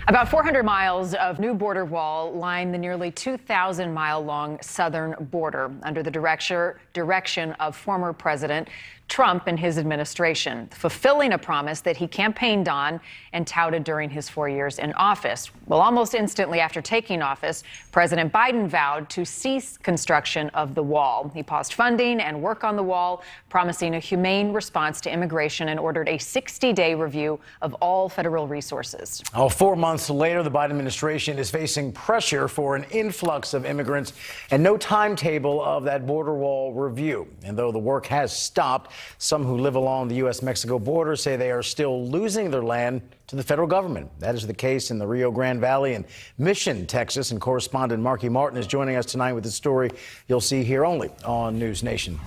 About 400 miles of new border wall line the nearly 2,000-mile-long southern border under the direction of former President Trump and his administration, fulfilling a promise that he campaigned on and touted during his 4 years in office. Well, almost instantly after taking office, President Biden vowed to cease construction of the wall. He paused funding and work on the wall, promising a humane response to immigration, and ordered a 60-day review of all federal resources. 4 months later, the Biden administration is facing pressure for an influx of immigrants and no timetable of that border wall review. And though the work has stopped, some who live along the U.S.-Mexico border say they are still losing their land to the federal government. That is the case in the Rio Grande Valley and Mission, Texas. And correspondent Marky Martin is joining us tonight with a story you'll see here only on News Nation.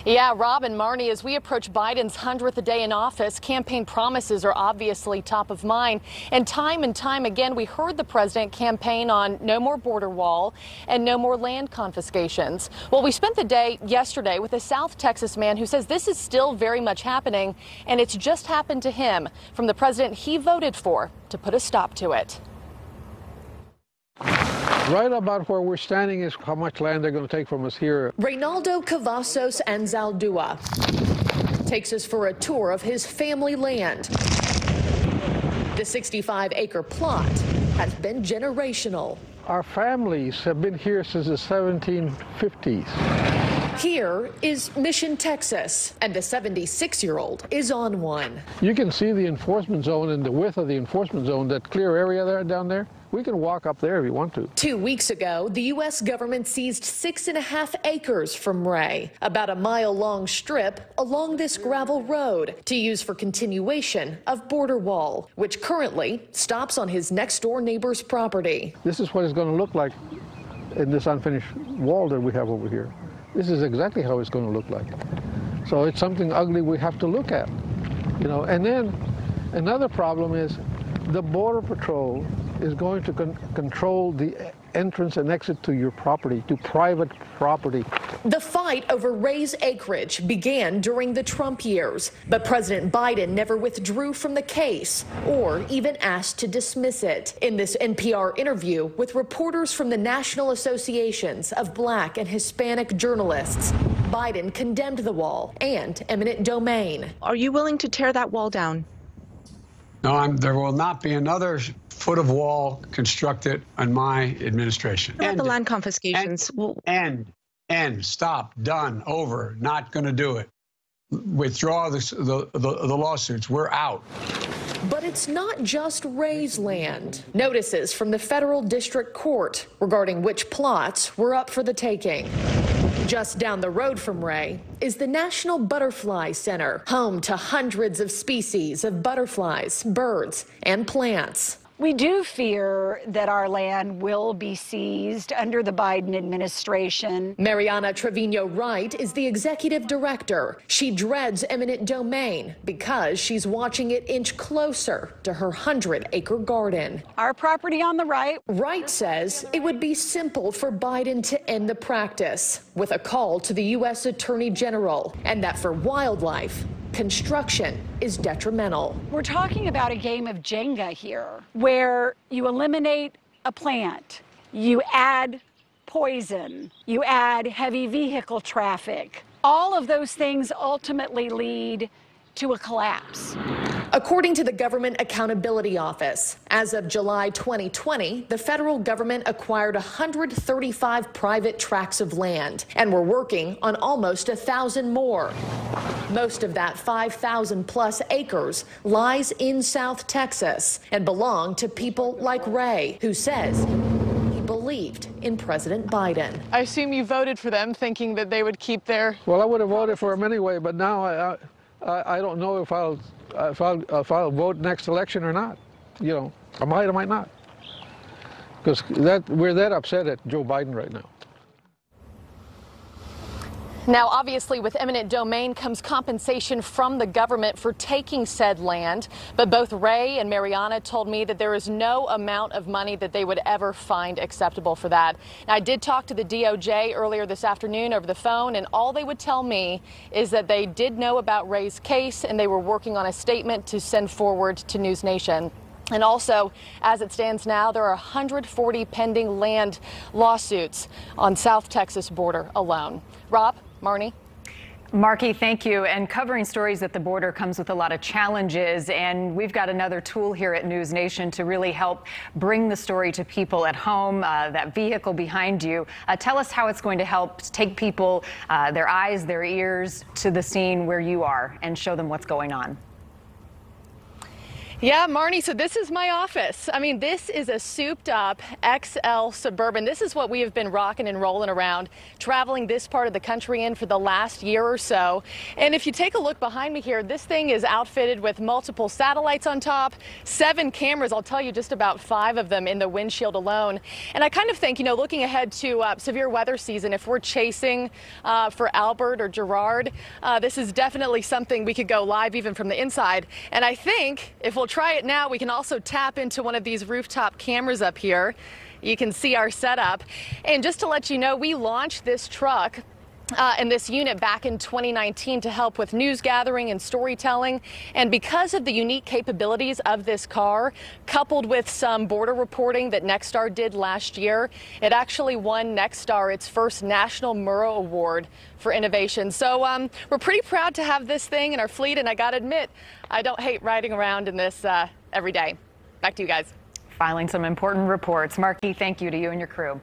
Yeah, Rob and Marnie, as we approach Biden's 100th day in office, campaign promises are obviously top of mind. And time again, we heard the president campaign on no more border wall and no more land confiscations. Well, we spent the day yesterday with a South Texas man who says this is still very much happening, and it's just happened to him from the president he voted for to put a stop to it. Right about where we're standing is how much land they're going to take from us here. Reynaldo Cavazos Anzaldúa takes us for a tour of his family land. The 65-acre plot has been generational. Our families have been here since the 1750s. Here is Mission, Texas, and the 76-year-old is on one. You can see the enforcement zone and the width of the enforcement zone, that clear area there down there. We can walk up there if you want to. 2 weeks ago, the U.S. government seized 6.5 acres from Ray, about a mile-long strip along this gravel road to use for continuation of border wall, which currently stops on his next-door neighbor's property. This is what it's going to look like in this unfinished wall that we have over here. This is exactly how it's going to look like. So it's something ugly we have to look at, you know. And then another problem is the Border Patrol is going to control the entrance and exit to your property, to private property. The fight over Ray's acreage began during the Trump years, but President Biden never withdrew from the case or even asked to dismiss it. In this NPR interview with reporters from the National Associations of Black and Hispanic Journalists, Biden condemned the wall and eminent domain. Are you willing to tear that wall down? No, there will not be another foot of wall constructed on my administration. What about the land confiscations? And stop, done, over, not going to do it. Withdraw the lawsuits. We're out. But it's not just Ray's land. Notices from the federal district court regarding which plots were up for the taking. Just down the road from Ray is the National Butterfly Center, home to hundreds of species of butterflies, birds, and plants. We do fear that our land will be seized under the Biden administration. Mariana Trevino Wright is the executive director. She dreads eminent domain because she's watching it inch closer to her 100-acre garden. Our property on the right. Wright says it would be simple for Biden to end the practice with a call to the U.S. Attorney General, and that for wildlife, construction is detrimental. We're talking about a game of Jenga here, where you eliminate a plant, you add poison, you add heavy vehicle traffic. All of those things ultimately lead to a collapse. According to the Government Accountability Office, as of July 2020, the federal government acquired 135 private tracts of land, and we're working on almost 1,000 more. Most of that 5,000 plus acres lies in South Texas and belong to people like Ray, who says he believed in President Biden. I assume you voted for them thinking that they would keep their... Well, I would have voted for him anyway, but now I don't know if I'll vote next election or not. You know, I might not. Because we're that upset at Joe Biden right now. Now, obviously, with eminent domain comes compensation from the government for taking said land. But both Ray and Mariana told me that there is no amount of money that they would ever find acceptable for that. Now, I did talk to the DOJ earlier this afternoon over the phone, and all they would tell me is that they did know about Ray's case and they were working on a statement to send forward to News Nation. And also, as it stands now, there are 140 pending land lawsuits on South Texas border alone. Rob, Marnie. Marky, thank you. And covering stories at the border comes with a lot of challenges, and we've got another tool here at News Nation to really help bring the story to people at home. That vehicle behind you. Tell us how it's going to help take people, their eyes, their ears to the scene where you are and show them what's going on. Yeah, Marnie, so this is my office. I mean, this is a souped up XL Suburban. This is what we have been rocking and rolling around, traveling this part of the country in for the last year or so. And if you take a look behind me here, this thing is outfitted with multiple satellites on top, 7 cameras. I'll tell you just about 5 of them in the windshield alone. And I kind of think, you know, looking ahead to severe weather season, if we're chasing for Albert or Gerard, this is definitely something we could go live even from the inside. And I think if we'll try it now, we can also tap into one of these rooftop cameras up here. You can see our setup. And just to let you know, we launched this truck and this unit back in 2019 to help with news gathering and storytelling. And because of the unique capabilities of this car, coupled with some border reporting that Nexstar did last year, it actually won Nexstar its first National Murrow Award for innovation. So we're pretty proud to have this thing in our fleet, and I gotta admit, I don't hate riding around in this every day. Back to you guys. Filing some important reports. Marky, thank you to you and your crew.